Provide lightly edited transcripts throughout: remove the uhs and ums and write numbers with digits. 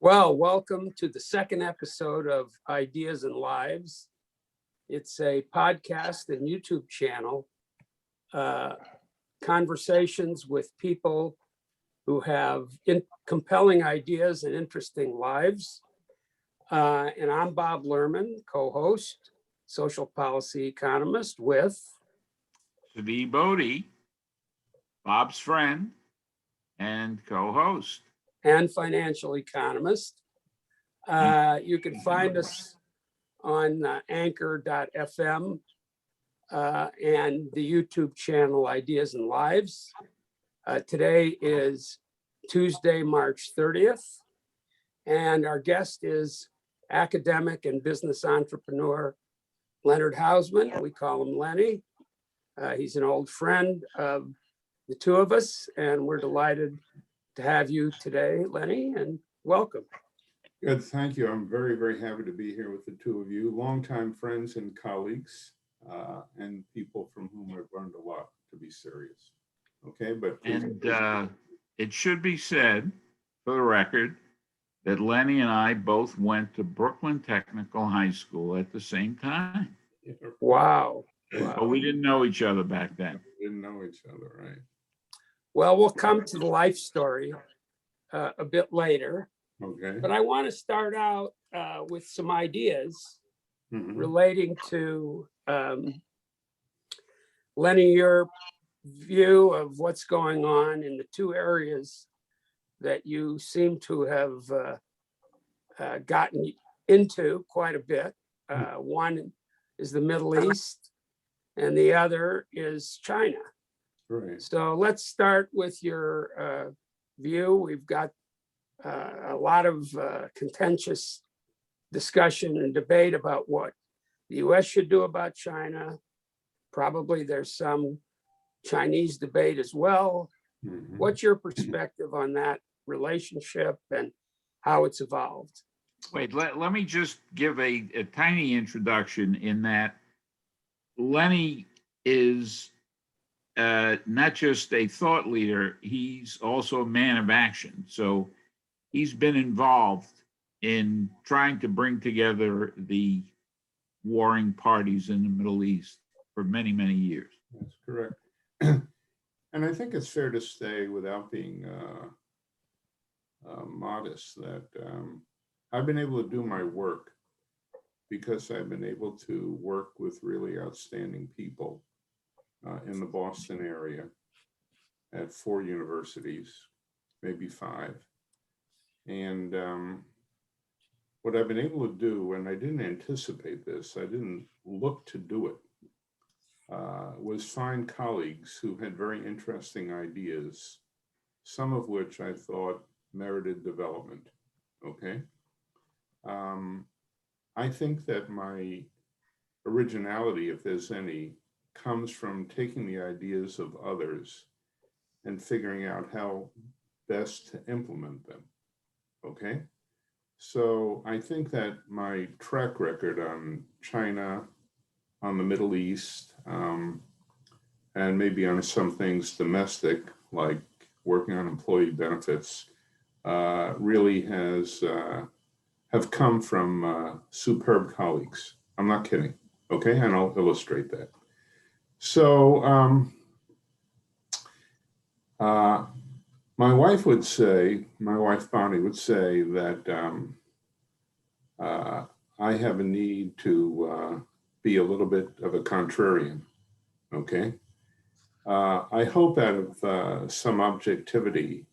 Well, welcome to the second episode of Ideas and Lives. It's a podcast and YouTube channel, conversations with people who have compelling ideas and interesting lives. And I'm Bob Lerman, co-host, social policy economist with Steve Bodie, Bob's friend and co-host. and financial economist. You can find us on anchor.fm and the YouTube channel Ideas and Lives. Today is Tuesday, March 30th, and our guest is academic and business entrepreneur Leonard Hausman. We call him Lenny. He's an old friend of the two of us, and we're delighted to have you today, Lenny, and welcome. Good, thank you. I'm very, very happy to be here with the two of you, longtime friends and colleagues, and people from whom I've learned a lot, to be serious. Okay, but it should be said, for the record, that Lenny and I both went to Brooklyn Technical High School at the same time. Wow. But we didn't know each other back then. Didn't know each other, right? Well, we'll come to the life story a bit later, Okay. but I want to start out with some ideas Mhm. relating to, Lenny, your view of what's going on in the two areas that you seem to have gotten into quite a bit. One is the Middle East, and the other is China. Right. So let's start with your view. We've got a lot of contentious discussion and debate about what the US should do about China. Probably there's some Chinese debate as well. Mhm. What's your perspective on that relationship and how it's evolved? Wait, let me just give a tiny introduction in that Lenny is not just a thought leader, he's also a man of action. So he's been involved in trying to bring together the warring parties in the Middle East for many, many years. That's correct. And I think it's fair to say, without being modest, that I've been able to do my work because I've been able to work with really outstanding people in the Boston area at 4 universities, maybe 5. And what I've been able to do, and I didn't anticipate this, I didn't look to do it, was find colleagues who had very interesting ideas, some of which I thought merited development, okay? I think that my originality, if there's any, comes from taking the ideas of others and figuring out how best to implement them, okay? So I think that my track record on China, on the Middle East, and maybe on some things domestic, like working on employee benefits, really have come from superb colleagues. I'm not kidding, okay? And I'll illustrate that. So my wife Bonnie would say that I have a need to be a little bit of a contrarian, okay? I hope out of some objectivity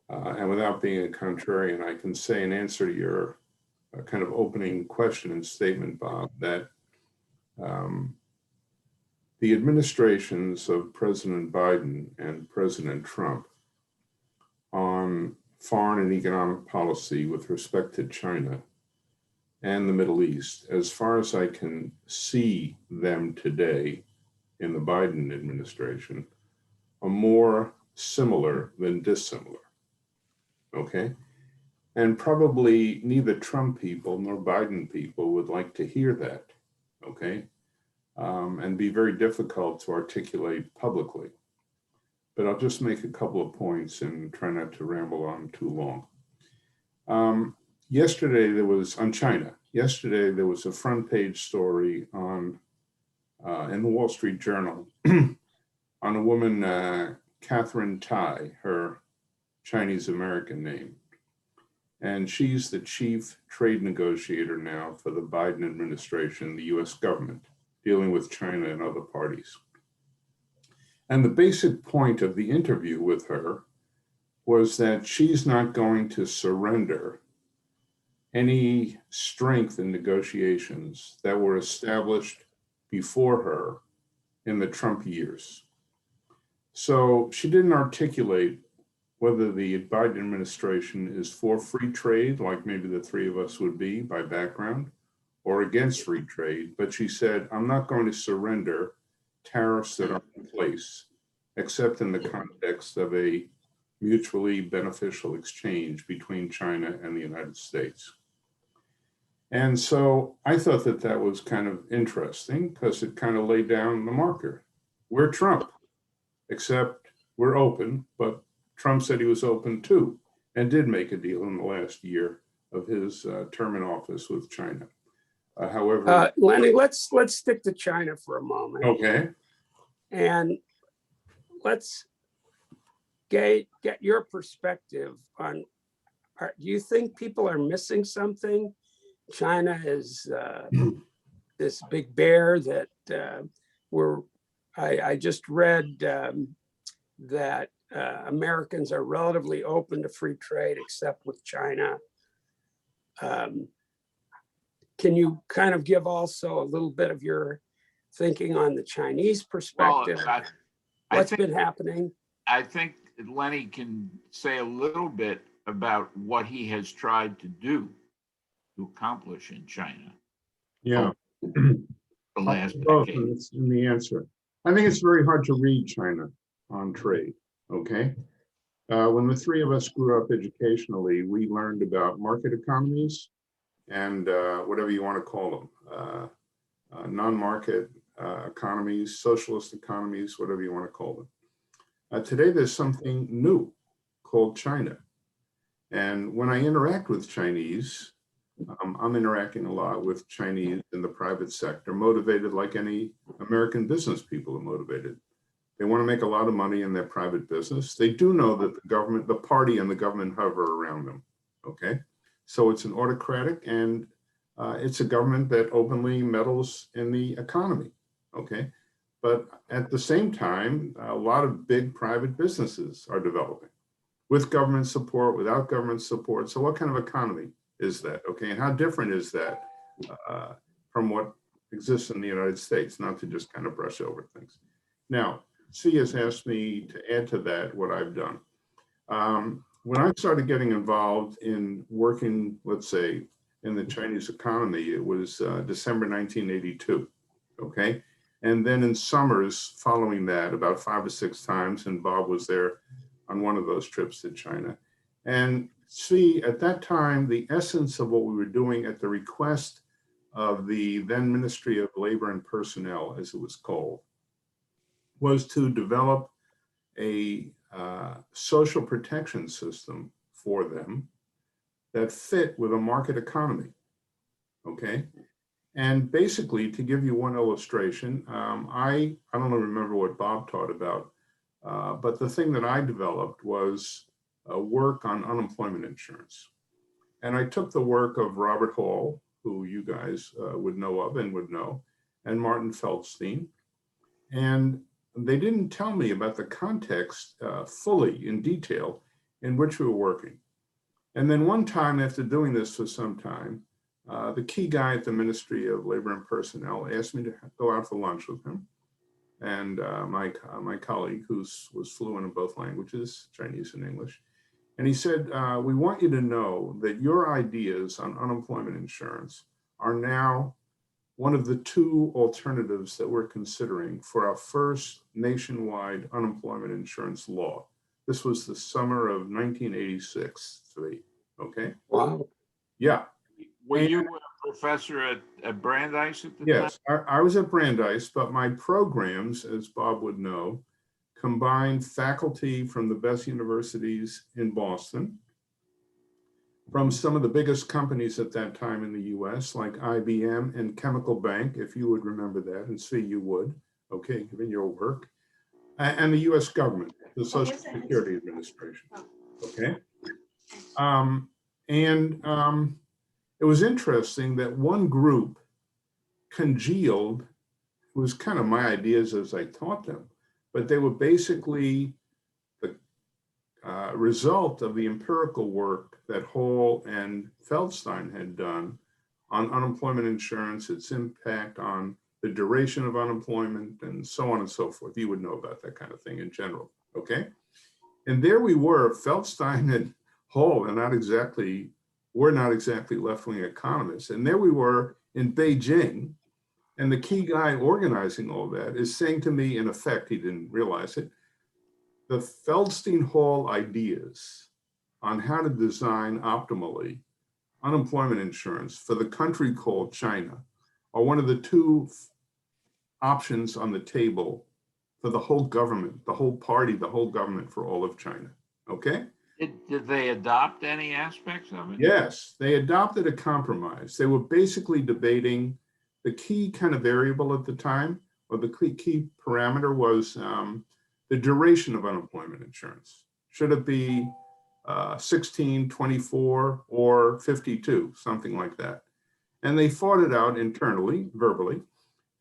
and without being a contrarian, I can say in answer to your kind of opening question and statement, Bob, that the administrations of President Biden and President Trump on foreign and economic policy with respect to China and the Middle East, as far as I can see them today in the Biden administration, are more similar than dissimilar, okay? And probably neither Trump people nor Biden people would like to hear that, okay? And be very difficult to articulate publicly. But I'll just make a couple of points and try not to ramble on too long. Yesterday there was on China. Yesterday there was a front page story on in the Wall Street Journal on a woman, Catherine Tai, her Chinese American name, and she's the chief trade negotiator now for the Biden administration, the U.S. government, dealing with China and other parties. And the basic point of the interview with her was that she's not going to surrender any strength in negotiations that were established before her in the Trump years. So she didn't articulate whether the Biden administration is for free trade, like maybe the three of us would be by background, or against free trade. But she said, I'm not going to surrender tariffs that are in place, except in the context of a mutually beneficial exchange between China and the United States. And so I thought that that was kind of interesting because it kind of laid down the marker. We're Trump, except we're open, but Trump said he was open too, and did make a deal in the last year of his term in office with China. However, Lenny, let's stick to China for a moment. okay. And let's get your perspective on, do you think people are missing something? China is this big bear that I just read that Americans are relatively open to free trade, except with China. Can you kind of give also a little bit of your thinking on the Chinese perspective? Well, What's been happening? I think Lenny can say a little bit about what he has tried to do to accomplish in China Yeah. the last Both decade. in the answer. I think it's very hard to read China on trade, okay? When the three of us grew up educationally, we learned about market economies and whatever you want to call them, non-market economies, socialist economies, whatever you want to call them. Today, there's something new called China. And when I interact with Chinese, I'm interacting a lot with Chinese in the private sector, motivated like any American business people are motivated. They want to make a lot of money in their private business. They do know that the government, the party and the government hover around them, okay? So it's an autocratic and it's a government that openly meddles in the economy, okay? But at the same time, a lot of big private businesses are developing with government support, without government support. So what kind of economy is that, okay? And how different is that from what exists in the United States, not to just kind of brush over things. Now, C has asked me to add to that what I've done. When I started getting involved in working, let's say, in the Chinese economy, it was December 1982, okay? And then in summers following that, about 5 or 6 times, and Bob was there on one of those trips to China. And see, at that time, the essence of what we were doing at the request of the then Ministry of Labor and Personnel, as it was called, was to develop a social protection system for them that fit with a market economy, okay? And basically, to give you one illustration, I don't remember what Bob taught about, but the thing that I developed was work on unemployment insurance. And I took the work of Robert Hall, who you guys would know of and would know, and Martin Feldstein. And they didn't tell me about the context fully in detail in which we were working. And then one time after doing this for some time, the key guy at the Ministry of Labor and Personnel asked me to go out for lunch with him. And my colleague, who was fluent in both languages, Chinese and English. And he said, we want you to know that your ideas on unemployment insurance are now one of the 2 alternatives that we're considering for our first nationwide unemployment insurance law. This was the summer of 1986, okay? Wow. Yeah. Were you a professor at Brandeis at the time? Yes, I was at Brandeis, but my programs, as Bob would know, combined faculty from the best universities in Boston, from some of the biggest companies at that time in the US, like IBM and Chemical Bank, if you would remember that, and see you would, okay, given your work, and the US government, the Social Security Administration, okay? It was interesting that one group congealed, it was kind of my ideas as I taught them, but they were basically the result of the empirical work that Hall and Feldstein had done on unemployment insurance, its impact on the duration of unemployment, and so on and so forth. You would know about that kind of thing in general, okay? And there we were, Feldstein and Hall, we're not exactly left-wing economists. And there we were in Beijing, and the key guy organizing all that is saying to me, in effect, he didn't realize it, the Feldstein-Hall ideas on how to design optimally unemployment insurance for the country called China are one of the two options on the table for the whole government, the whole party, the whole government for all of China, okay? Did they adopt any aspects of it? Yes, they adopted a compromise. They were basically debating the key kind of variable at the time, or the key parameter was the duration of unemployment insurance. Should it be 16, 24, or 52, something like that? And they fought it out internally, verbally,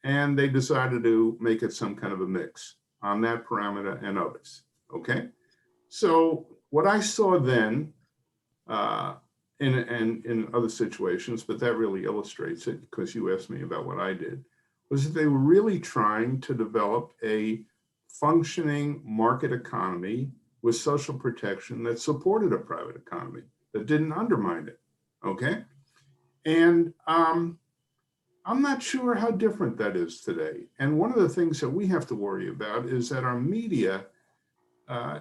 and they decided to make it some kind of a mix on that parameter and others, okay? So what I saw then, in other situations, but that really illustrates it because you asked me about what I did, was that they were really trying to develop a functioning market economy with social protection that supported a private economy, that didn't undermine it, okay? And I'm not sure how different that is today. And one of the things that we have to worry about is that our media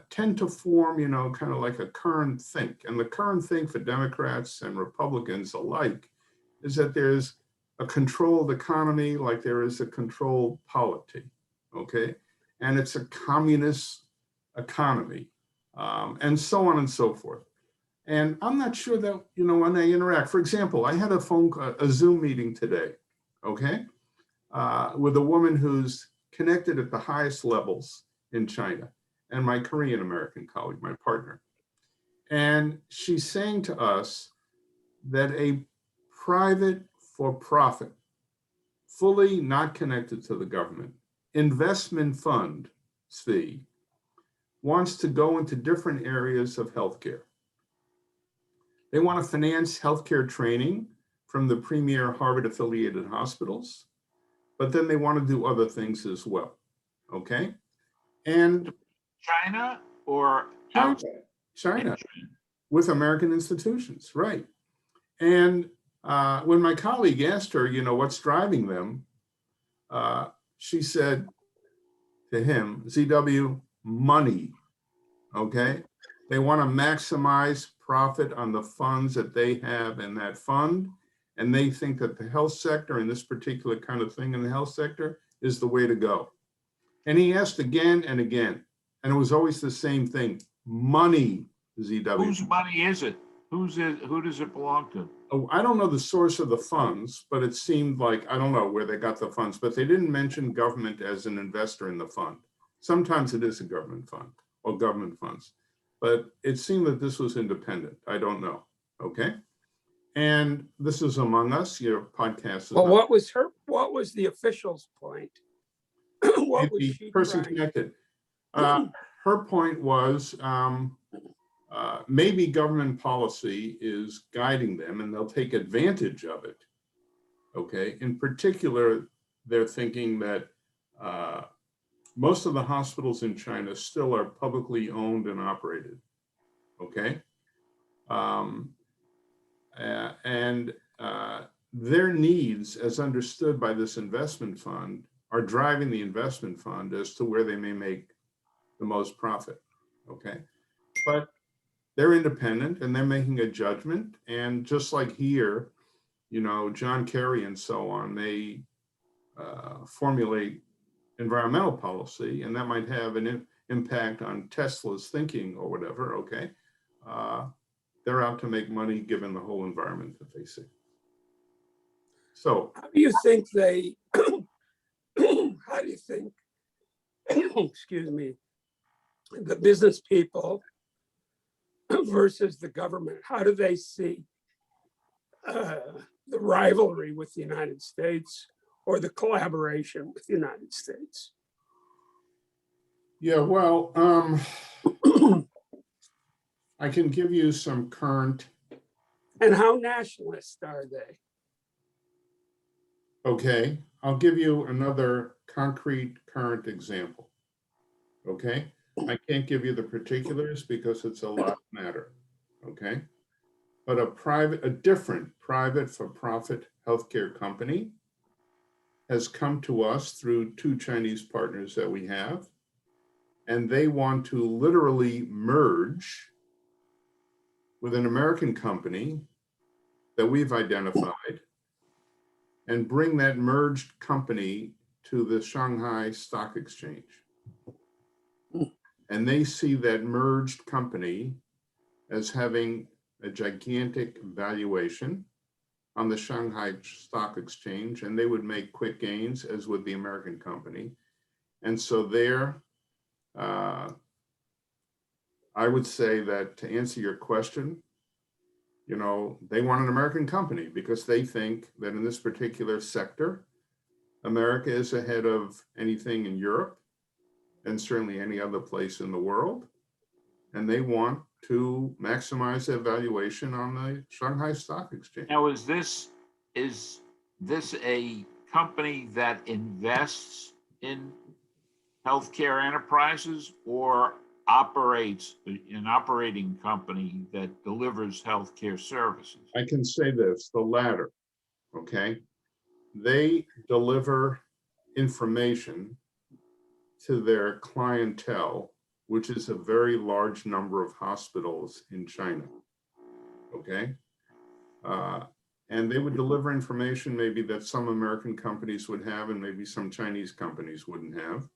tend to form, you know, kind of like a current think. And the current think for Democrats and Republicans alike is that there's a controlled economy like there is a controlled polity, okay? And it's a communist economy, and so on and so forth. And I'm not sure that, you know, when they interact, for example, I had a Zoom meeting today, okay, with a woman who's connected at the highest levels in China, and my Korean American colleague, my partner. And she's saying to us that a private for-profit, fully not connected to the government, investment fund, SVI, wants to go into different areas of healthcare. They want to finance healthcare training from the premier Harvard-affiliated hospitals, but then they want to do other things as well, okay? And China or China, with American institutions, right? And when my colleague asked her, you know, what's driving them, she said to him, ZW, money, okay? They want to maximize profit on the funds that they have in that fund, and they think that the health sector and this particular kind of thing in the health sector is the way to go. And he asked again and again, and it was always the same thing, money, ZW. Whose money is it? Who does it belong to? Oh, I don't know the source of the funds, but it seemed like, I don't know where they got the funds, but they didn't mention government as an investor in the fund. Sometimes it is a government fund or government funds, but it seemed that this was independent. I don't know, okay? And this is Among Us, your podcast. Well, what was the official's point? What was The she person trying? connected. Her point was maybe government policy is guiding them and they'll take advantage of it, okay? In particular, they're thinking that most of the hospitals in China still are publicly owned and operated, okay? Their needs, as understood by this investment fund, are driving the investment fund as to where they may make the most profit, okay? But they're independent and they're making a judgment. And just like here, you know, John Kerry and so on, they formulate environmental policy, and that might have an impact on Tesla's thinking or whatever, okay? they're out to make money given the whole environment that they see. So How do you think they, how do you think, excuse me, the business people versus the government, how do they see the rivalry with the United States or the collaboration with the United States? yeah, well, I can give you some current. And how nationalist are they? Okay, I'll give you another concrete current example. Okay, I can't give you the particulars because it's a lot matter. Okay, but a different private for-profit healthcare company has come to us through two Chinese partners that we have, and they want to literally merge with an American company that we've identified and bring that merged company to the Shanghai Stock Exchange. And they see that merged company as having a gigantic valuation on the Shanghai Stock Exchange, and they would make quick gains as with the American company. And so there, I would say that to answer your question, you know, they want an American company because they think that in this particular sector, America is ahead of anything in Europe and certainly any other place in the world. And they want to maximize their valuation on the Shanghai Stock Exchange. Now, is this a company that invests in healthcare enterprises or operates an operating company that delivers healthcare services? I can say this, the latter, okay? They deliver information to their clientele, which is a very large number of hospitals in China, okay? And they would deliver information maybe that some American companies would have and maybe some Chinese companies wouldn't have.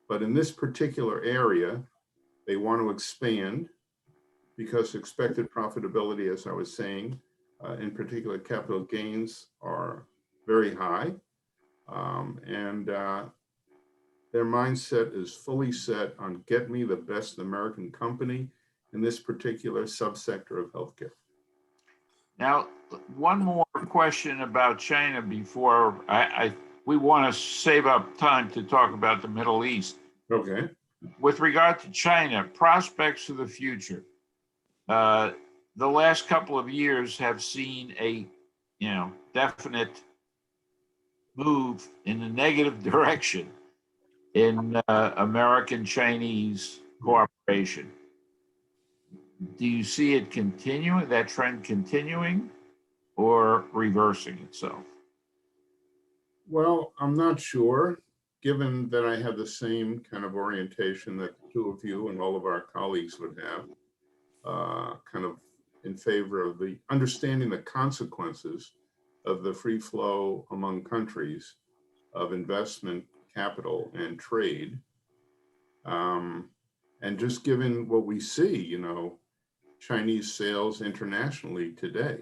But in this particular area, they want to expand because expected profitability, as I was saying, in particular capital gains are very high. Their mindset is fully set on get me the best American company in this particular subsector of healthcare. Now, one more question about China before we want to save up time to talk about the Middle East. Okay. With regard to China, prospects for the future. The last couple of years have seen a, definite move in a negative direction in American-Chinese cooperation. Do you see it continuing, that trend continuing, or reversing itself? Well, I'm not sure, given that I have the same kind of orientation that the two of you and all of our colleagues would have, kind of in favor of the understanding the consequences of the free flow among countries of investment, capital, and trade. And just given what we see, Chinese sales internationally today,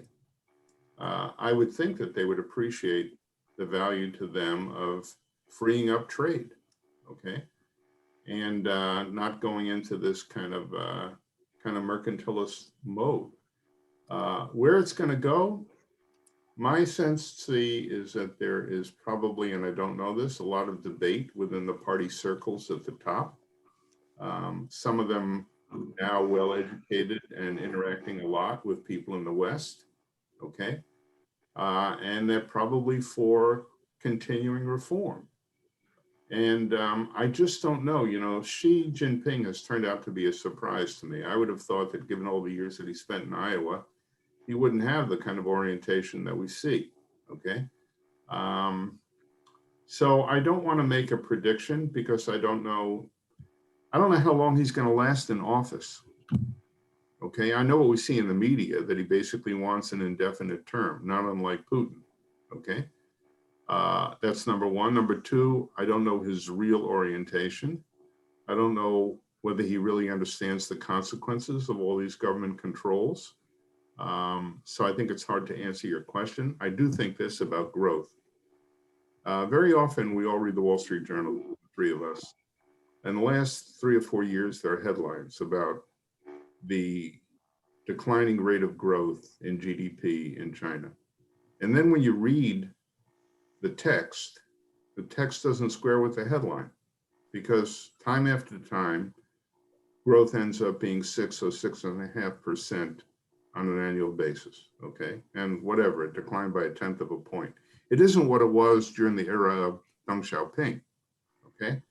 I would think that they would appreciate the value to them of freeing up trade, okay? And not going into this kind of mercantilist mode. Where it's going to go, my sense is that there is probably, and I don't know this, a lot of debate within the party circles at the top. Some of them now well-educated and interacting a lot with people in the West, okay? And they're probably for continuing reform. And I just don't know, Xi Jinping has turned out to be a surprise to me. I would have thought that given all the years that he spent in Iowa, he wouldn't have the kind of orientation that we see, okay? So I don't want to make a prediction because I don't know how long he's going to last in office, okay? I know what we see in the media, that he basically wants an indefinite term, not unlike Putin, okay? That's number one. Number two, I don't know his real orientation. I don't know whether he really understands the consequences of all these government controls. So I think it's hard to answer your question. I do think this about growth. Very often we all read the Wall Street Journal, the three of us. In the last 3 or 4 years, there are headlines about the declining rate of growth in GDP in China. And then when you read the text doesn't square with the headline, because time after time, growth ends up being 6 or 6.5% on an annual basis, okay? And whatever, it declined by 1/10 of a point. It isn't what it was during the era of Deng Xiaoping, okay?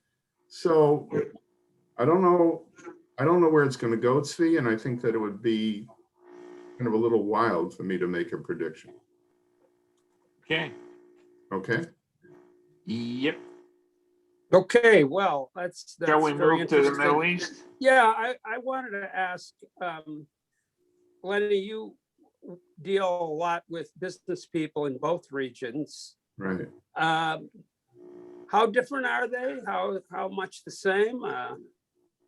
So I don't know where it's gonna go, Tzvi, and I think that it would be kind of a little wild for me to make a prediction, Okay. okay? Yep. Okay, well, that's Shall we very move to the Middle interesting. East? Yeah, I wanted to ask, Lenny, you deal a lot with business people in both regions. Right. How different are they? How much the same? I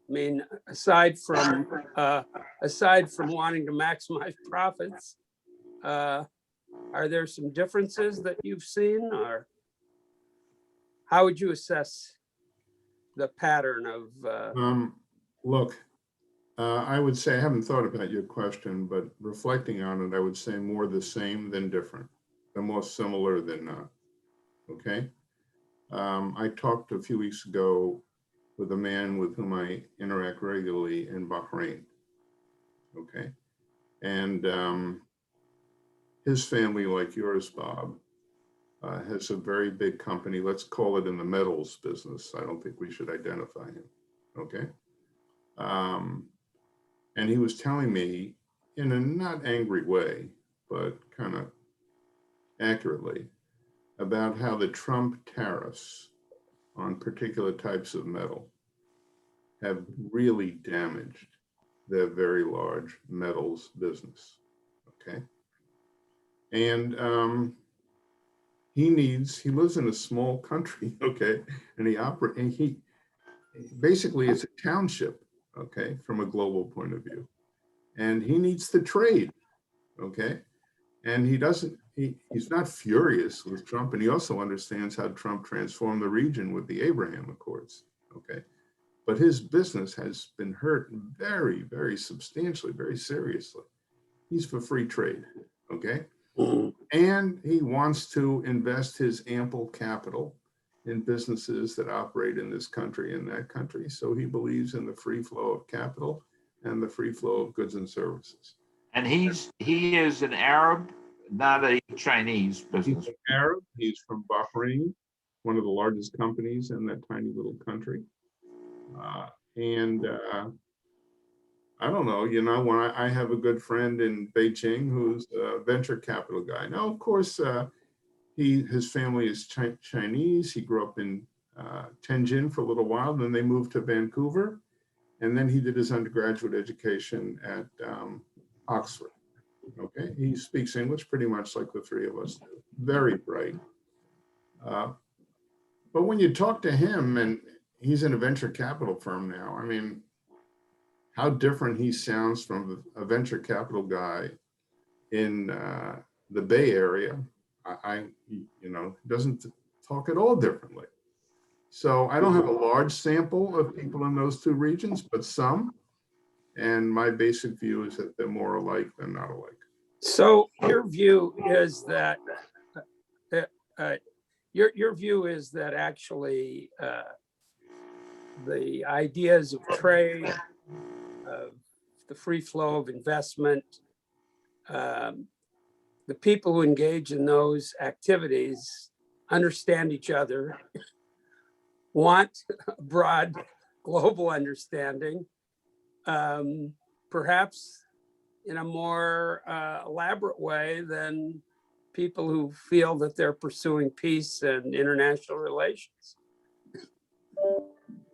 mean, aside from wanting to maximize profits, are there some differences that you've seen, or how would you assess the pattern of? Look, I would say I haven't thought about your question, but reflecting on it, I would say more the same than different, the more similar than not. Okay. I talked a few weeks ago with a man with whom I interact regularly in Bahrain. Okay. And his family, like yours, Bob, has a very big company. Let's call it in the metals business. I don't think we should identify him. Okay. And he was telling me in a not angry way, but kind of accurately, about how the Trump tariffs on particular types of metal have really damaged their very large metals business. Okay. And he lives in a small country, okay, and he basically it's a township, okay, from a global point of view, and he needs to trade, okay, and he's not furious with Trump, and he also understands how Trump transformed the region with the Abraham Accords, okay, but his business has been hurt very, very substantially, very seriously. He's for free trade, okay. And he wants to invest his ample capital in businesses that operate in this country and that country. So he believes in the free flow of capital and the free flow of goods and services. And he is an Arab, not a Chinese business. He's Arab. He's from Bahrain, one of the largest companies in that tiny little country. And I don't know, when I have a good friend in Beijing who's a venture capital guy. Now, of course, his family is Chinese. He grew up in Tianjin for a little while, then they moved to Vancouver, and then he did his undergraduate education at Oxford. Okay, he speaks English pretty much like the three of us do. Very bright. But when you talk to him, and he's in a venture capital firm now, I mean, how different he sounds from a venture capital guy in the Bay Area. Doesn't talk at all differently. So I don't have a large sample of people in those two regions, but some. And my basic view is that they're more alike than not alike. So your view is that your view is that actually the ideas of trade, of the free flow of investment, the people who engage in those activities understand each other, want a broad global understanding, perhaps in a more elaborate way than people who feel that they're pursuing peace and international relations.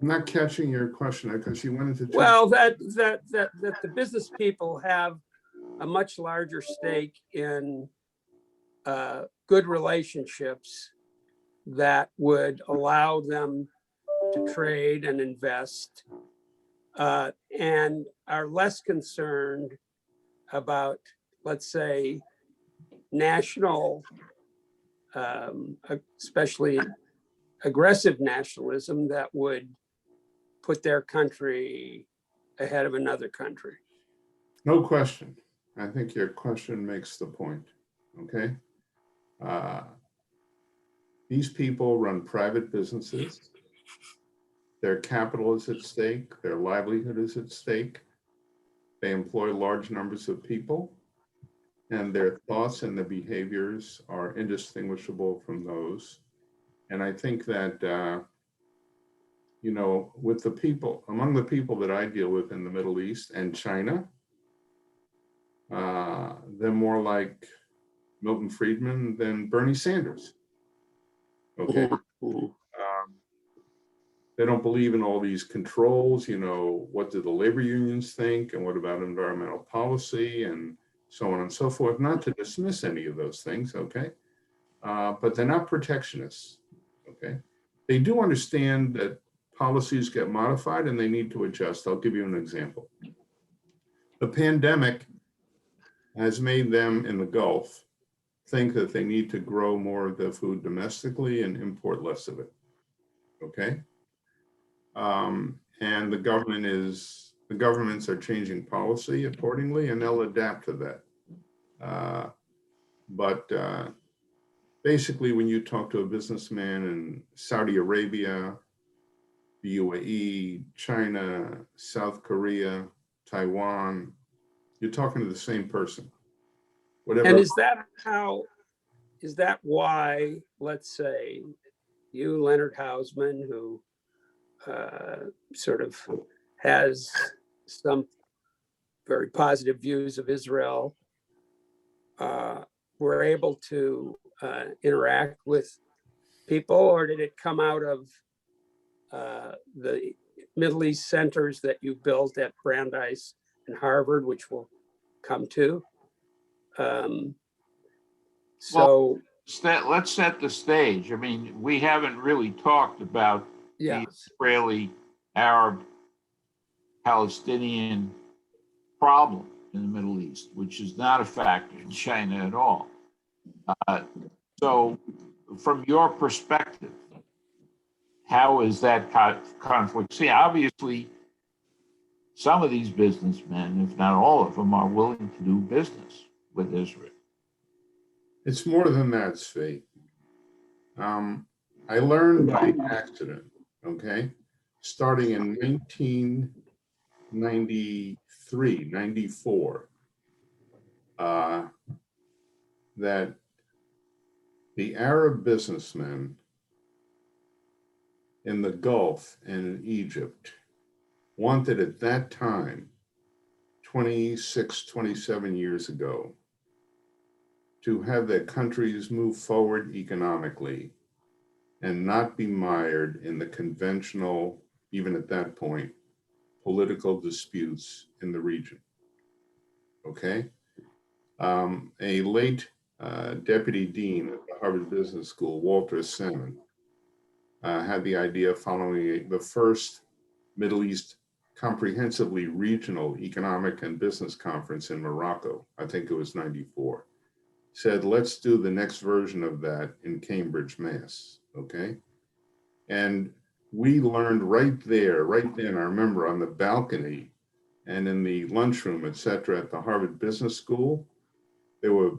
I'm not catching your question because you went into. Well, that the business people have a much larger stake in good relationships that would allow them to trade and invest, and are less concerned about let's say, national, especially aggressive nationalism that would put their country ahead of another country. No question. I think your question makes the point, okay? These people run private businesses. Their capital is at stake. Their livelihood is at stake. They employ large numbers of people, and their thoughts and their behaviors are indistinguishable from those. And I think that, with the people, among the people that I deal with in the Middle East and China, they're more like Milton Friedman than Bernie Sanders. Okay. They don't believe in all these controls, what do the labor unions think and what about environmental policy and so on and so forth. Not to dismiss any of those things, okay? But they're not protectionists, okay? They do understand that policies get modified and they need to adjust. I'll give you an example. The pandemic has made them in the Gulf think that they need to grow more of their food domestically and import less of it, okay? And the governments are changing policy accordingly, and they'll adapt to that. But basically, when you talk to a businessman in Saudi Arabia, the UAE, China, South Korea, Taiwan, you're talking to the same person. Whatever. And is that why, let's say, you, Leonard Hausman, who sort of has some very positive views of Israel, were able to interact with people, or did it come out of the Middle East centers that you built at Brandeis and Harvard, which we'll come to? Let's set the stage. I mean, we haven't really talked about the Israeli Arab Palestinian problem in the Middle East, which is not a factor in China at all. So from your perspective, how is that conflict? See, obviously, some of these businessmen, if not all of them, are willing to do business with Israel. It's more than that, Svi. I learned by accident, okay, starting in 1993, 94, that the Arab businessmen in the Gulf and in Egypt wanted at that time, 26, 27 years ago, to have their countries move forward economically and not be mired in the conventional, even at that point, political disputes in the region, okay? A late deputy dean at the Harvard Business School, Walter Salmon, had the idea following the first Middle East comprehensively regional economic and business conference in Morocco. I think it was 94. Said, let's do the next version of that in Cambridge, Mass. Okay. And we learned right then, I remember on the balcony and in the lunchroom, et cetera, at the Harvard Business School, there were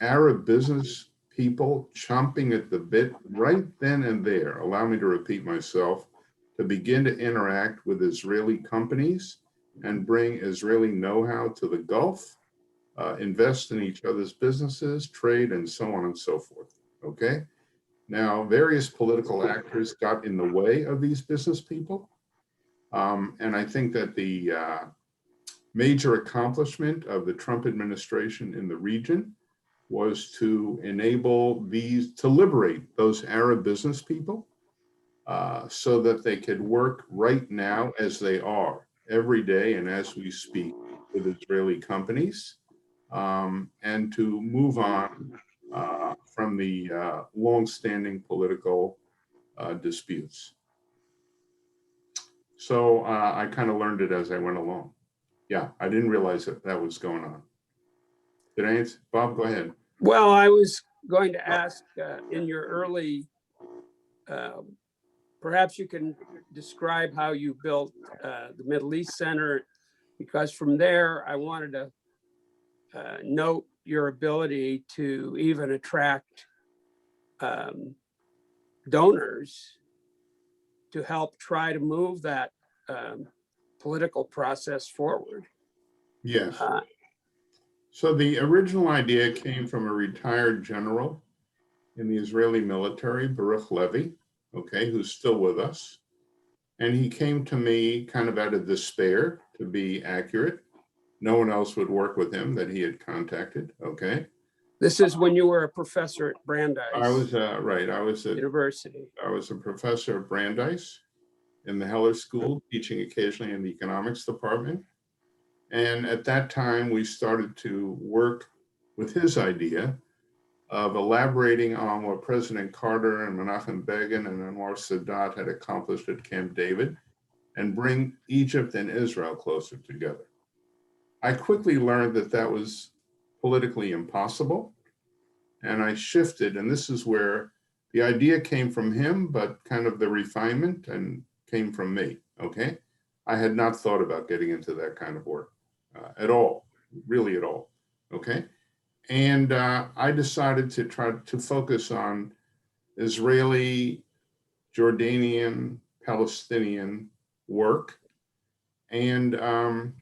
Arab business people chomping at the bit right then and there, allow me to repeat myself, to begin to interact with Israeli companies and bring Israeli know-how to the Gulf, invest in each other's businesses, trade, and so on and so forth, okay? Now, various political actors got in the way of these business people. And I think that the major accomplishment of the Trump administration in the region was to enable to liberate those Arab business people so that they could work right now as they are every day and as we speak with Israeli companies, and to move on from the long-standing political disputes. So I kind of learned it as I went along. Yeah, I didn't realize that was going on. Did I answer? Bob, go ahead. Well, I was going to ask in your early, perhaps you can describe how you built the Middle East Center, because from there I wanted to note your ability to even attract donors to help try to move that political process forward. Yes. So the original idea came from a retired general in the Israeli military, Baruch Levy, okay, who's still with us. And he came to me kind of out of despair, to be accurate. No one else would work with him that he had contacted, okay? This is when you were a professor at Brandeis I was, right, I was University. a professor at Brandeis in the Heller School, teaching occasionally in the economics department. And at that time, we started to work with his idea of elaborating on what President Carter and Menachem Begin and Anwar Sadat had accomplished at Camp David and bring Egypt and Israel closer together. I quickly learned that that was politically impossible. And I shifted, and this is where the idea came from him, but kind of the refinement and came from me, okay? I had not thought about getting into that kind of work at all, really at all, okay? And I decided to try to focus on Israeli, Jordanian, Palestinian work. And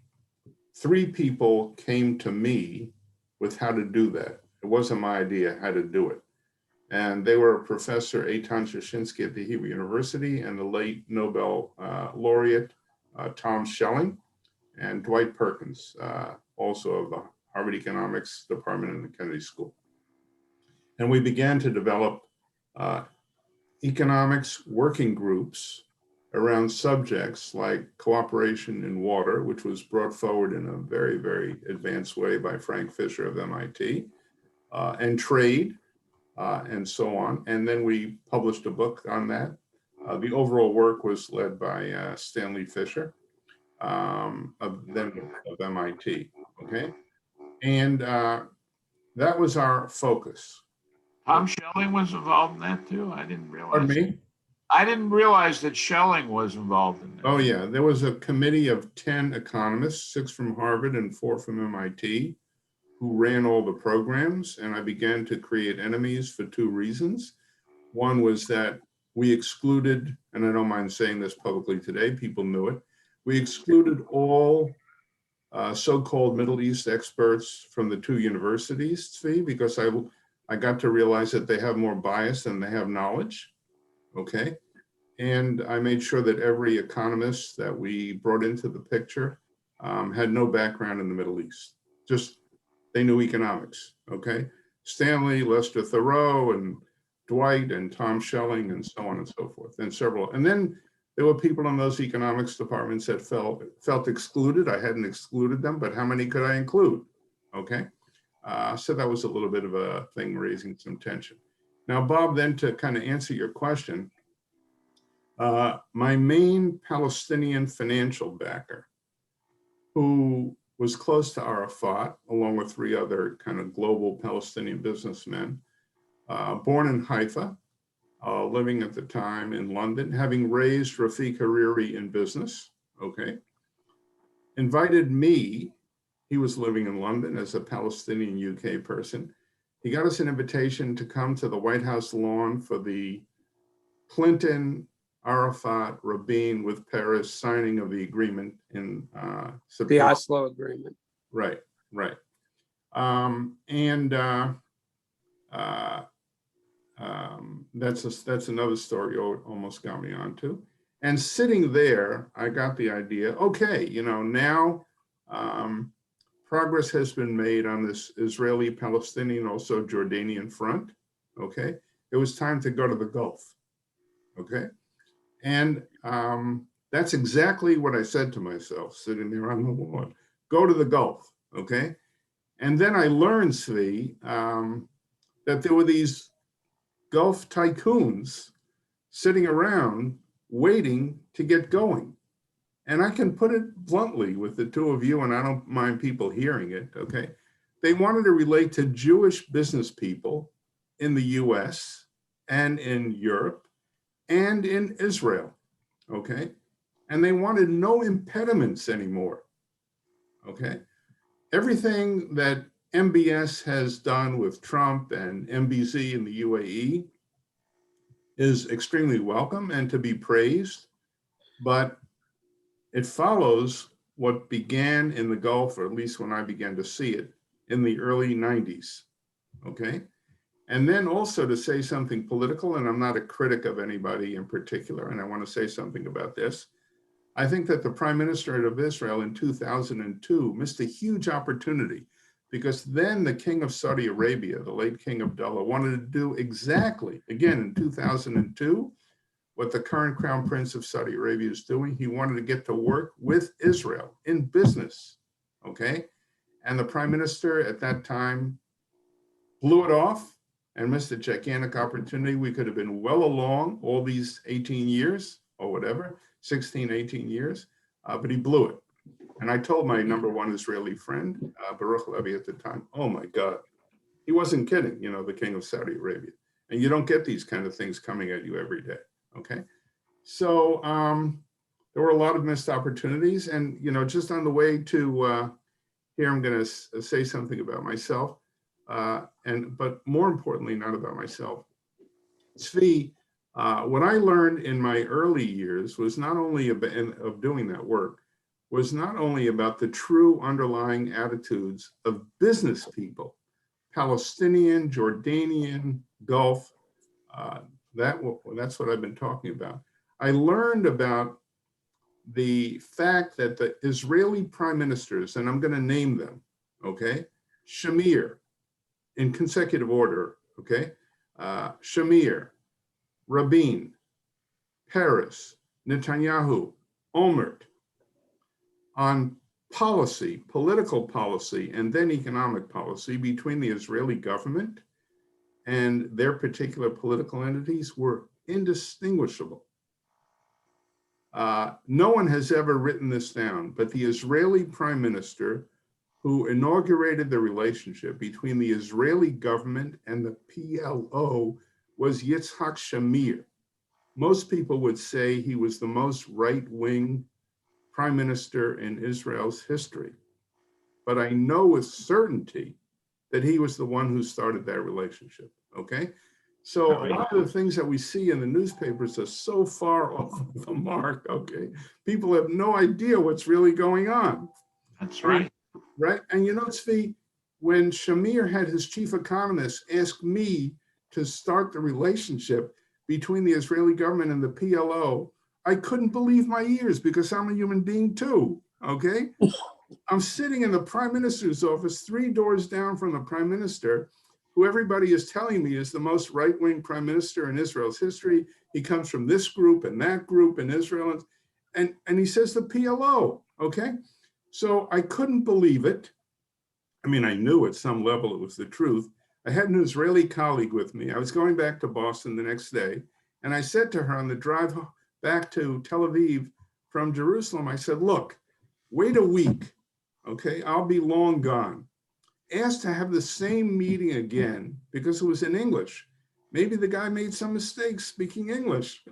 3 people came to me with how to do that. It wasn't my idea how to do it. And they were Professor Eitan Shashinsky at the Hebrew University and the late Nobel laureate, Tom Schelling, and Dwight Perkins, also of the Harvard Economics Department in the Kennedy School. And we began to develop economics working groups around subjects like cooperation in water, which was brought forward in a very, very advanced way by Frank Fisher of MIT, and trade, and so on. And then we published a book on that. The overall work was led by Stanley Fisher, of MIT, okay? And that was our focus. Tom Schelling was involved in that too? I didn't realize. Pardon me? I didn't realize that Schelling was involved in that. Oh yeah, there was a committee of 10 economists, 6 from Harvard and 4 from MIT, who ran all the programs, and I began to create enemies for 2 reasons. One was that we excluded, and I don't mind saying this publicly today, people knew it, we excluded all so-called Middle East experts from the 2 universities, because I got to realize that they have more bias than they have knowledge, okay? And I made sure that every economist that we brought into the picture had no background in the Middle East, just they knew economics, okay? Stanley, Lester Thoreau, and Dwight, and Tom Schelling, and so on and so forth, and several. And then there were people in those economics departments that felt excluded. I hadn't excluded them, but how many could I include, okay? So that was a little bit of a thing raising some tension. Now, Bob, then to kind of answer your question, my main Palestinian financial backer, who was close to Arafat, along with 3 other kind of global Palestinian businessmen, born in Haifa, living at the time in London, having raised Rafiq Hariri in business, okay, invited me, he was living in London as a Palestinian UK person. He got us an invitation to come to the White House lawn for the Clinton, Arafat, Rabin with Paris signing of the agreement in September. The Oslo Agreement. Right, right. That's another story you almost got me onto. And sitting there, I got the idea, okay, you know, now progress has been made on this Israeli, Palestinian, also Jordanian front, okay? It was time to go to the Gulf, okay? And that's exactly what I said to myself, sitting there on the lawn, go to the Gulf, okay? And then I learned, Svi, that there were these Gulf tycoons sitting around waiting to get going. And I can put it bluntly with the 2 of you, and I don't mind people hearing it, okay? they wanted to relate to Jewish business people in the US and in Europe and in Israel, okay? And they wanted no impediments anymore, okay? Everything that MBS has done with Trump and MBZ in the UAE is extremely welcome and to be praised, but it follows what began in the Gulf, or at least when I began to see it, in the early 90s, okay? And then also to say something political, and I'm not a critic of anybody in particular, and I want to say something about this. I think that the Prime Minister of Israel in 2002 missed a huge opportunity, because then the King of Saudi Arabia, the late King Abdullah, wanted to do exactly, again in 2002, what the current Crown Prince of Saudi Arabia is doing. He wanted to get to work with Israel in business, okay? And the Prime Minister at that time blew it off and missed a gigantic opportunity. We could have been well along all these 18 years or whatever, 16, 18 years, but he blew it. And I told my number one Israeli friend, Baruch Levy at the time, oh my God, he wasn't kidding, you know, the King of Saudi Arabia. And you don't get these kind of things coming at you every day, okay? So there were a lot of missed opportunities. And, you know, just on the way to here, I'm gonna say something about myself. But more importantly, not about myself. Tzvi, what I learned in my early years was not only of doing that work, was not only about the true underlying attitudes of business people, Palestinian, Jordanian, Gulf, that's what I've been talking about. I learned about the fact that the Israeli prime ministers, and I'm gonna name them, okay? Shamir, in consecutive order, okay? Shamir, Rabin, Peres, Netanyahu, Olmert, on policy, political policy, and then economic policy between the Israeli government and their particular political entities were indistinguishable. No one has ever written this down, but the Israeli prime minister who inaugurated the relationship between the Israeli government and the PLO was Yitzhak Shamir. Most people would say he was the most right-wing prime minister in Israel's history. But I know with certainty that he was the one who started that relationship, okay? So a lot of the things that we see in the newspapers are so far off the mark, okay? People have no idea what's really going on. That's right. Right, and you know, Tzvi, when Shamir had his chief economist ask me to start the relationship between the Israeli government and the PLO, I couldn't believe my ears because I'm a human being too, okay? I'm sitting in the prime minister's office 3 doors down from the prime minister, who everybody is telling me is the most right-wing prime minister in Israel's history. He comes from this group and that group in Israel, and he says the PLO, okay? So I couldn't believe it. I mean, I knew at some level it was the truth. I had an Israeli colleague with me. I was going back to Boston the next day, and I said to her on the drive back to Tel Aviv from Jerusalem, I said, look, wait a week, okay? I'll be long gone. Asked to have the same meeting again because it was in English. Maybe the guy made some mistakes speaking English.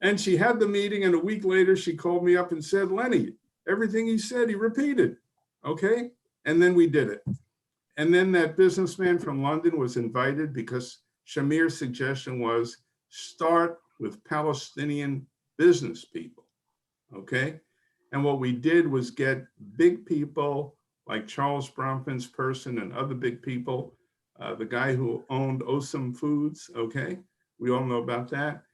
And she had the meeting, and a week later, she called me up and said, Lenny, everything he said, he repeated, okay? And then we did it. And then that businessman from London was invited because Shamir's suggestion was start with Palestinian business people, okay? And what we did was get big people like Charles Bronfman's person and other big people, the guy who owned Osam Foods, okay? We all know about that.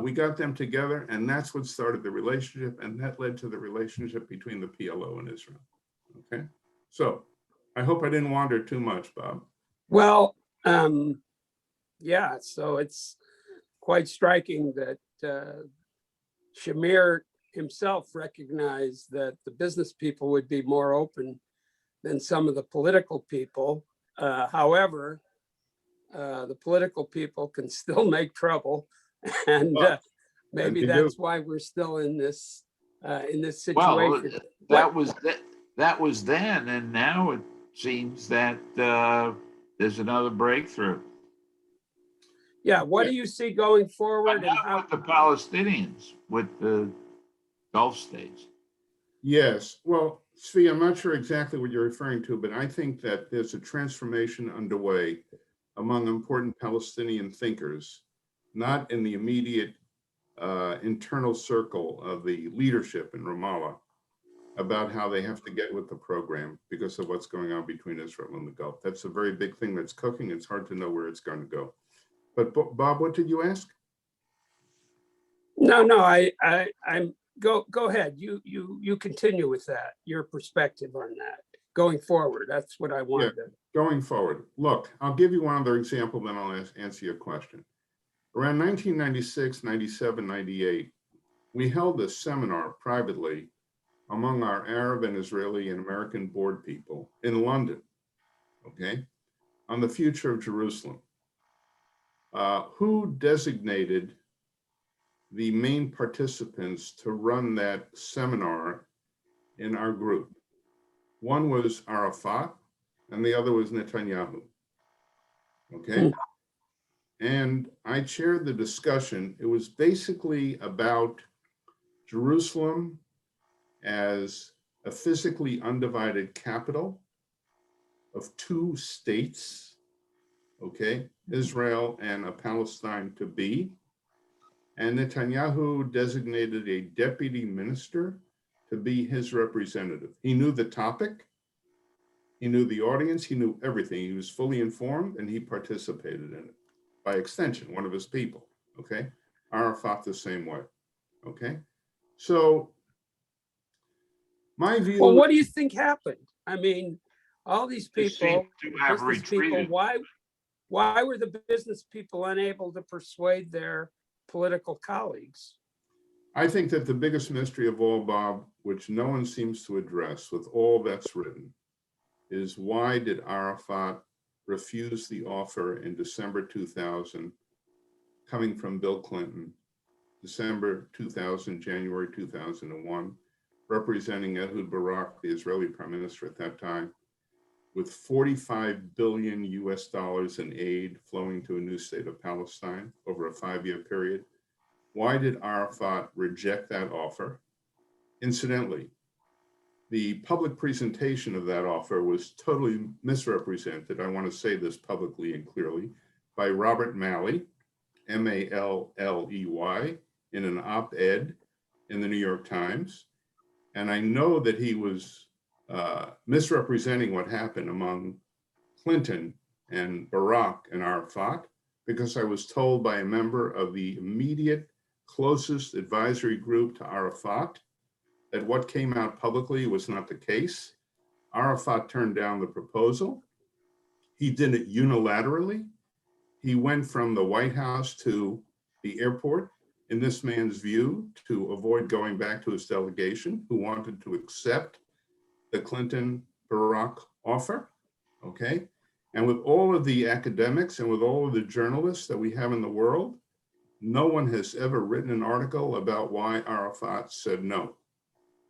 We got them together, and that's what started the relationship, and that led to the relationship between the PLO and Israel, okay? So I hope I didn't wander too much, Bob. Well, yeah, so it's quite striking that Shamir himself recognized that the business people would be more open than some of the political people. However, the political people can still make trouble. And maybe that's why we're still in this situation. Well, that was then, and now it seems that there's another breakthrough. Yeah, what do you see going But forward and not how? with the Palestinians, with the Gulf states. Yes, well, Svi, I'm not sure exactly what you're referring to, but I think that there's a transformation underway among important Palestinian thinkers, not in the immediate internal circle of the leadership in Ramallah, about how they have to get with the program because of what's going on between Israel and the Gulf. That's a very big thing that's cooking. It's hard to know where it's going to go. But Bob, what did you ask? No, I'm go ahead. You continue with that, your perspective on that going forward. That's what I wanted to. Going forward, look, I'll give you one other example, then I'll answer your question. Around 1996, 97, 98, we held a seminar privately among our Arab and Israeli and American board people in London, okay, on the future of Jerusalem. Who designated the main participants to run that seminar in our group? One was Arafat and the other was Netanyahu, okay? And I chaired the discussion. It was basically about Jerusalem as a physically undivided capital of two states, okay, Israel and a Palestine to be. And Netanyahu designated a deputy minister to be his representative. He knew the topic, he knew the audience, he knew everything. He was fully informed and he participated in it. By extension, one of his people, okay? Arafat the same way, okay? So my view— Well, what do you think happened? I mean, all these They people, seem to have business people, retreated. why were the business people unable to persuade their political colleagues? I think that the biggest mystery of all, Bob, which no one seems to address with all that's written, is why did Arafat refuse the offer in December 2000, coming from Bill Clinton, December 2000, January 2001, representing Ehud Barak, the Israeli prime minister at that time, with 45 billion US dollars in aid flowing to a new state of Palestine over a 5-year period. Why did Arafat reject that offer? Incidentally, the public presentation of that offer was totally misrepresented, I want to say this publicly and clearly, by Robert Malley, Malley, in an op-ed in the New York Times. And I know that he was misrepresenting what happened among Clinton and Barak and Arafat, because I was told by a member of the immediate closest advisory group to Arafat that what came out publicly was not the case. Arafat turned down the proposal. He did it unilaterally. He went from the White House to the airport, in this man's view, to avoid going back to his delegation, who wanted to accept the Clinton-Barak offer, okay? And with all of the academics and with all of the journalists that we have in the world, no one has ever written an article about why Arafat said no,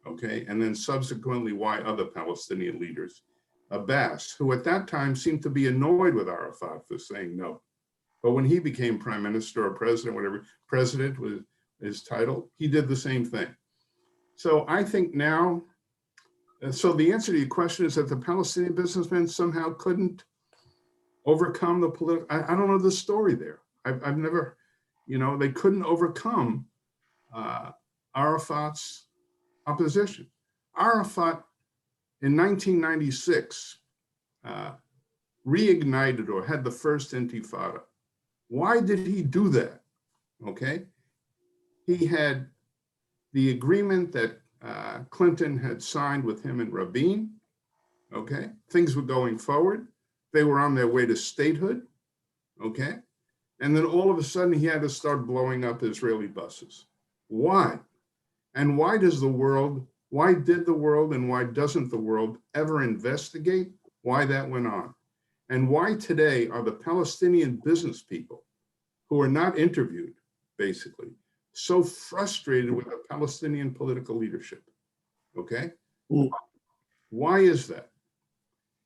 okay? And then subsequently why other Palestinian leaders, Abbas, who at that time seemed to be annoyed with Arafat for saying no. But when he became prime minister or president, whatever, president was his title, he did the same thing. So I think now, so the answer to your question is that the Palestinian businessmen somehow couldn't overcome the political— I don't know the story there. I've never, they couldn't overcome Arafat's opposition. Arafat in 1996 reignited or had the first intifada. Why did he do that? Okay. He had the agreement that Clinton had signed with him and Rabin. Okay. Things were going forward. They were on their way to statehood. Okay. And then all of a sudden he had to start blowing up Israeli buses. Why? And why did the world and why doesn't the world ever investigate why that went on? And why today are the Palestinian business people, who are not interviewed, basically, so frustrated with the Palestinian political leadership, okay? Why is that?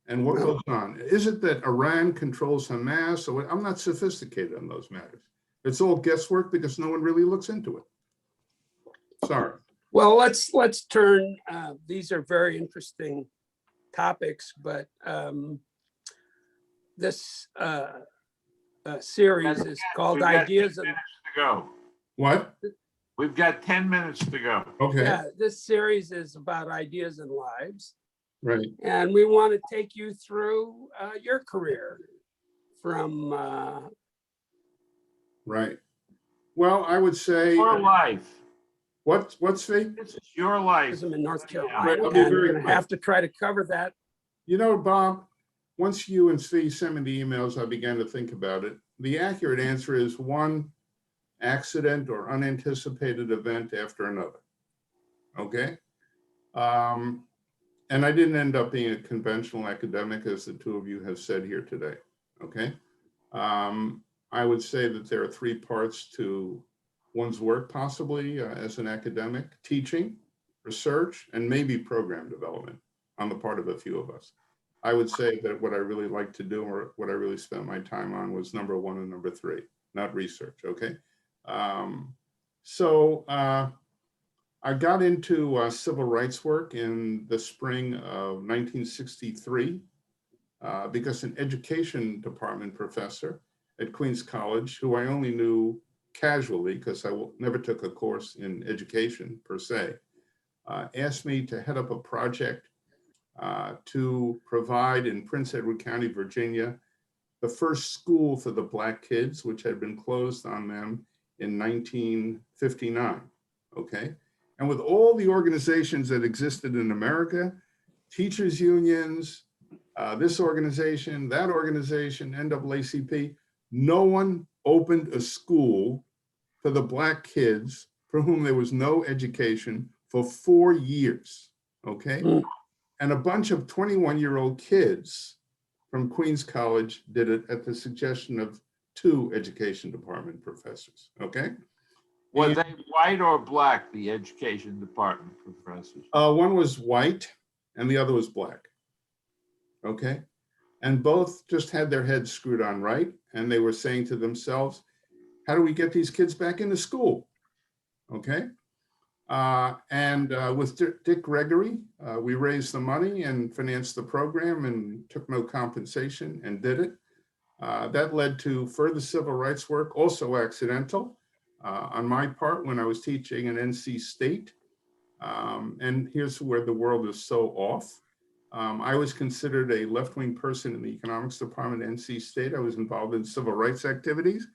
And what goes on? Is it that Iran controls Hamas? Or what? I'm not sophisticated on those matters. It's all guesswork because no one really looks into it. Sorry. Well, let's turn, these are very interesting topics, but this series is called We've got 10 Ideas and, minutes to go. What? We've got 10 minutes to go. Okay. yeah, this series is about ideas and lives. Right. And we want to take you through your career from, Right. Well, I would say, Your life. what's Fee? This is your life. in North Right, Carolina. I'll be And very we're going to quick. have to try to cover that. You know, Bob, once you and Fee sent me the emails, I began to think about it. The accurate answer is one accident or unanticipated event after another. Okay. And I didn't end up being a conventional academic, as the two of you have said here today. Okay. I would say that there are three parts to one's work, possibly as an academic: teaching, research, and maybe program development on the part of a few of us. I would say that what I really like to do, or what I really spent my time on, was number one and number three, not research. Okay. I got into civil rights work in the spring of 1963 because an education department professor at Queens College, who I only knew casually because I never took a course in education per se, asked me to head up a project to provide in Prince Edward County, Virginia, the first school for the Black kids, which had been closed on them in 1959. Okay. And with all the organizations that existed in America, teachers unions, this organization, that organization, NAACP, no one opened a school for the Black kids for whom there was no education for 4 years. Okay. And a bunch of 21-year-old kids from Queens College did it at the suggestion of two education department professors. Okay. Were they white or black, the education department professors? One was white and the other was Black. Okay. And both just had their heads screwed on right. And they were saying to themselves, how do we get these kids back into school? Okay. With Dick Gregory, we raised the money and financed the program and took no compensation and did it. That led to further civil rights work, also accidental on my part when I was teaching in NC State. And here's where the world is so off. I was considered a left-wing person in the economics department at NC State. I was involved in civil rights activities,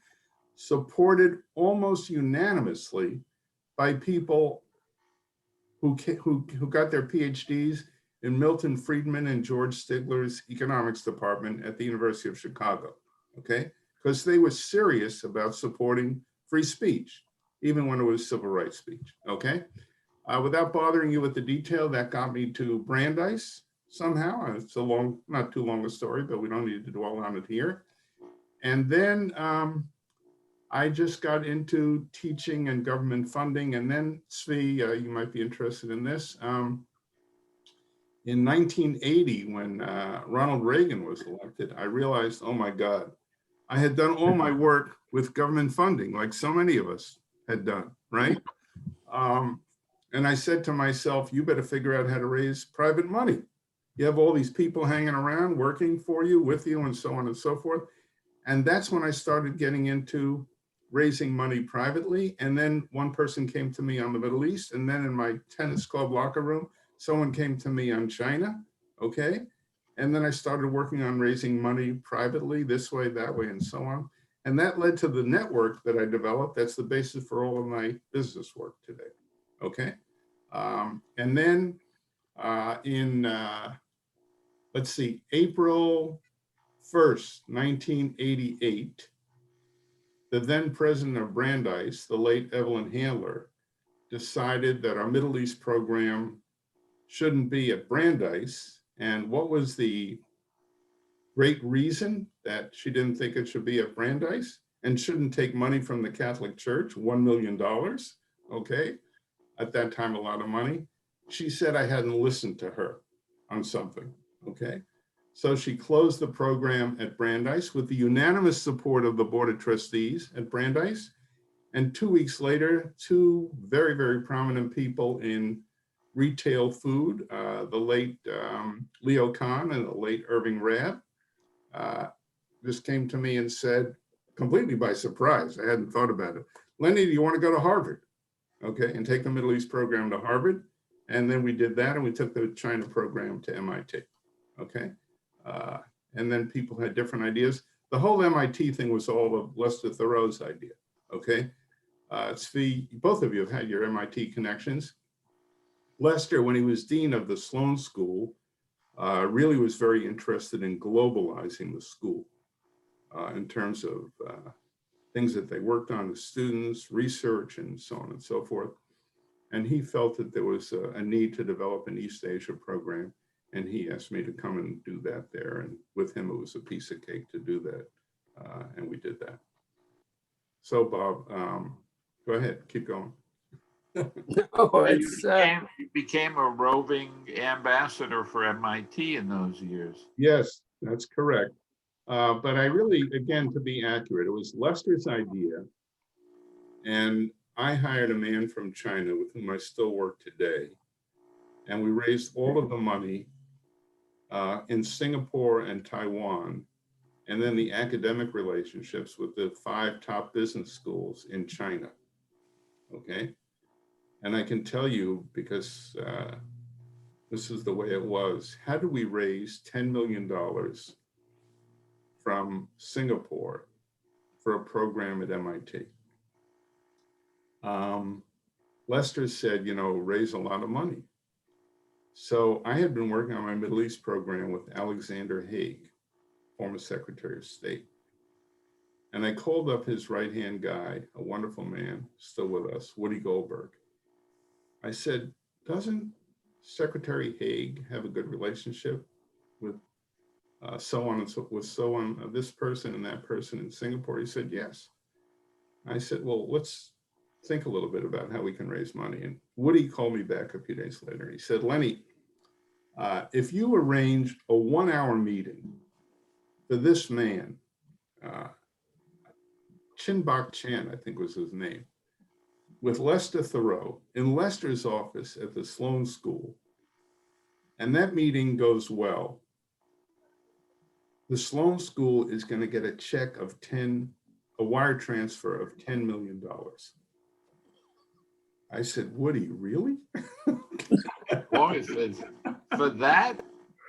supported almost unanimously by people who got their PhDs in Milton Friedman and George Stigler's economics department at the University of Chicago, okay? Because they were serious about supporting free speech, even when it was civil rights speech, okay? Without bothering you with the detail, that got me to Brandeis somehow. It's a long, not too long a story, but we don't need to dwell on it here. And then I just got into teaching and government funding. And then, Svi, you might be interested in this. In 1980, when Ronald Reagan was elected, I realized, oh my God, I had done all my work with government funding, like so many of us had done, right? And I said to myself, you better figure out how to raise private money. You have all these people hanging around, working for you, with you, and so on and so forth. And that's when I started getting into raising money privately. And then one person came to me on the Middle East. And then in my tennis club locker room, someone came to me on China, okay? And then I started working on raising money privately, this way, that way, and so on. And that led to the network that I developed. That's the basis for all of my business work today, okay? And then let's see, April 1st, 1988, the then president of Brandeis, the late Evelyn Handler, decided that our Middle East program shouldn't be at Brandeis. And what was the great reason that she didn't think it should be at Brandeis and shouldn't take money from the Catholic Church, $1 million, okay? At that time, a lot of money. She said I hadn't listened to her, on something, okay? So she closed the program at Brandeis with the unanimous support of the Board of Trustees at Brandeis. And 2 weeks later, two very, very prominent people in retail food, the late Leo Kahn and the late Irving Rabb, just came to me and said, completely by surprise, I hadn't thought about it, Lenny, do you want to go to Harvard? Okay, and take the Middle East program to Harvard. And then we did that, and we took the China program to MIT, okay? And then people had different ideas. The whole MIT thing was all of Lester Thoreau's idea, okay? Svi, both of you have had your MIT connections. Lester, when he was dean of the Sloan School, really was very interested in globalizing the school in terms of things that they worked on as students, research, and so on and so forth. And he felt that there was a need to develop an East Asia program. And he asked me to come and do that there. And with him, it was a piece of cake to do that. And we did that. So Bob, go ahead, keep going. Oh, it's, You became a roving ambassador for MIT in those years. Yes, that's correct. But I really, again, to be accurate, it was Lester's idea. And I hired a man from China with whom I still work today. And we raised all of the money in Singapore and Taiwan, and then the academic relationships with the 5 top business schools in China, okay? And I can tell you, because this is the way it was, how do we raise $10 million from Singapore for a program at MIT? Lester said, you know, raise a lot of money. So I had been working on my Middle East program with Alexander Haig, former Secretary of State. And I called up his right-hand guy, a wonderful man, still with us, Woody Goldberg. I said, doesn't Secretary Haig have a good relationship with this person and that person in Singapore? He said, yes. I said, well, let's think a little bit about how we can raise money. And Woody called me back a few days later. He said, Lenny, if you arrange a 1-hour meeting for this man, Chin-Bok Chan, I think was his name, with Lester Thoreau in Lester's office at the Sloan School, and that meeting goes well, the Sloan School is going to get a check of a wire transfer of $10 million. I said, Woody, really? Boy, for that,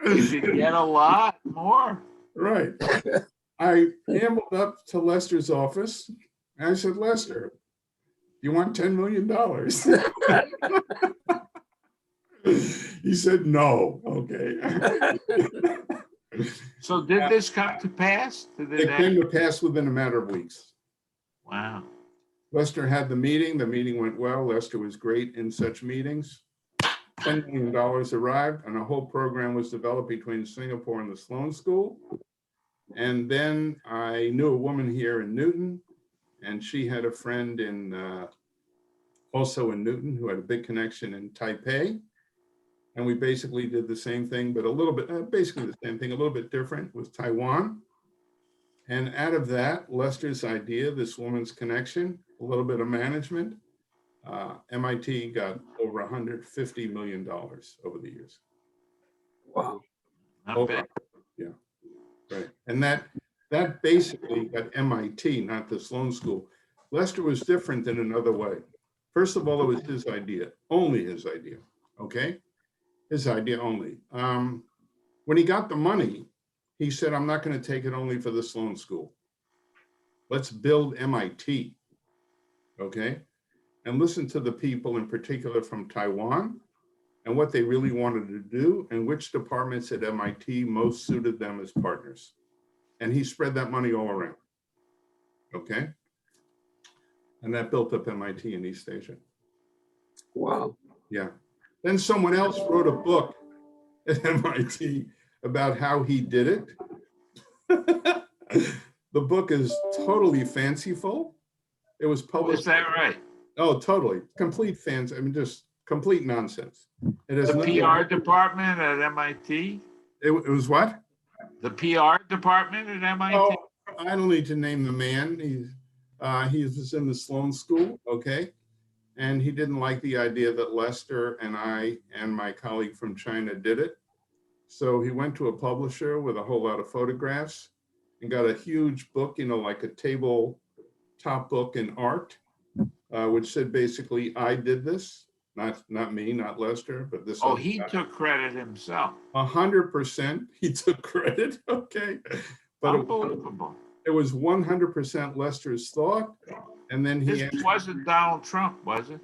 you should get a lot more. Right. I ambled up to Lester's office and I said, Lester, you want $10 million? He said, no. Okay. So did this come to pass? It came to pass within a matter of weeks. Wow. Lester had the meeting went well. Lester was great in such meetings. $10 million arrived and a whole program was developed between Singapore and the Sloan School. And then I knew a woman here in Newton, and she had a friend also in Newton who had a big connection in Taipei. And we basically did the same thing, but a little bit, basically the same thing, a little bit different with Taiwan. And out of that, Lester's idea, this woman's connection, a little bit of management, MIT got over $150 million over the years. wow. Not bad. Yeah, right. And that basically got MIT, not the Sloan School. Lester was different in another way. First of all, it was his idea, only his idea, okay? His idea only. When he got the money, he said, I'm not going to take it only for the Sloan School. Let's build MIT, okay? And listen to the people in particular from Taiwan and what they really wanted to do and which departments at MIT most suited them as partners. And he spread that money all around, okay? And that built up MIT in East Asia. Wow. Yeah. Then someone else wrote a book at MIT about how he did it. The book is totally fanciful. It was published. Is that right? Oh, totally. Complete fans. I mean, just complete nonsense. It has The nothing- PR department at MIT? It was what? The PR department at MIT? Oh, I don't need to name the man. He was in the Sloan School, okay? And he didn't like the idea that Lester and I and my colleague from China did it. So he went to a publisher with a whole lot of photographs and got a huge book, you know, like a tabletop book in art, which said basically, I did this, not me, not Lester, but this. Oh, other he guy. took credit himself. 100% he took credit, okay? But Unbelievable. it was 100% Lester's thought. And then he, This wasn't Donald Trump, was it?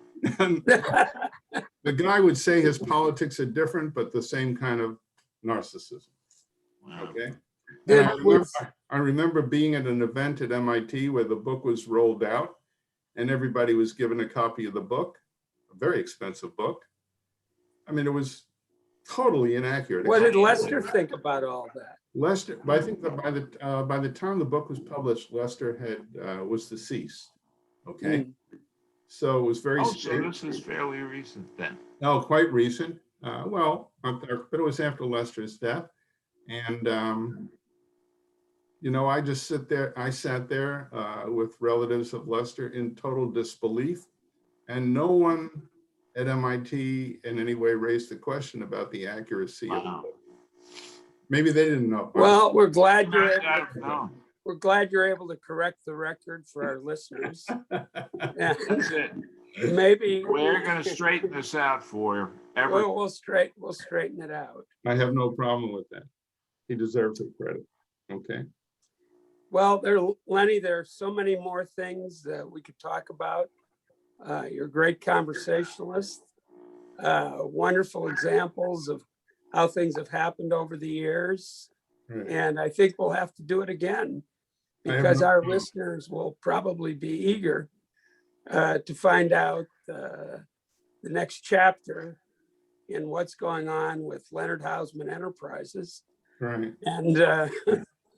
the guy would say his politics are different, but the same kind of narcissism, Wow. okay? Did- And I remember being at an event at MIT where the book was rolled out and everybody was given a copy of the book, a very expensive book. I mean, it was totally inaccurate. What did Lester think about all that? Lester, I think that by the time the book was published, Lester was deceased. Okay, so it was very. Oh, so this is fairly recent then. No, quite recent. Well, but it was after Lester's death, and you know, I sat there with relatives of Lester in total disbelief, and no one at MIT in any way raised the question about the accuracy of the Wow. book. Maybe they didn't know. Well, we're glad I you're don't know. able to correct the record for our listeners. And That's it. maybe We're gonna straighten this out for everyone. we'll straighten it out. I have no problem with that. He deserves the credit. Okay. Well, Lenny, there are so many more things that we could talk about. You're a great conversationalist. Wonderful examples of how things have happened over the years. Right. And I think we'll have to do it again I have because no our problem. listeners will probably be eager to find out the next chapter in what's going on with Leonard Hausman Enterprises. Right. And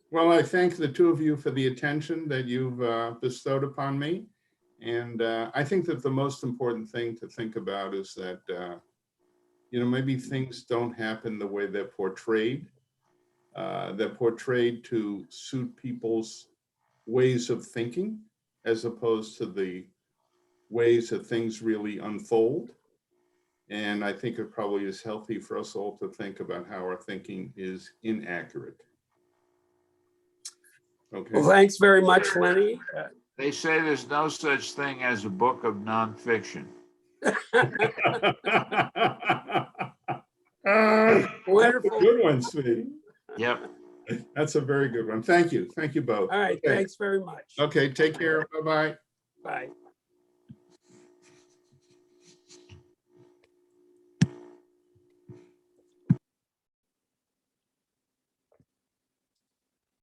Well, I thank the two of you for the attention that you've bestowed upon me. And I think that the most important thing to think about is that, you know, maybe things don't happen the way they're portrayed. They're portrayed to suit people's ways of thinking as opposed to the ways that things really unfold. And I think it probably is healthy for us all to think about how our thinking is inaccurate. Okay. well, thanks very much, Lenny. They say there's no such thing as a book of nonfiction. Wonderful. Good one, sweetie. Yep. That's a very good one. Thank you. Thank you both. All right, Okay. thanks very much. Okay, take care. Bye-bye. Bye.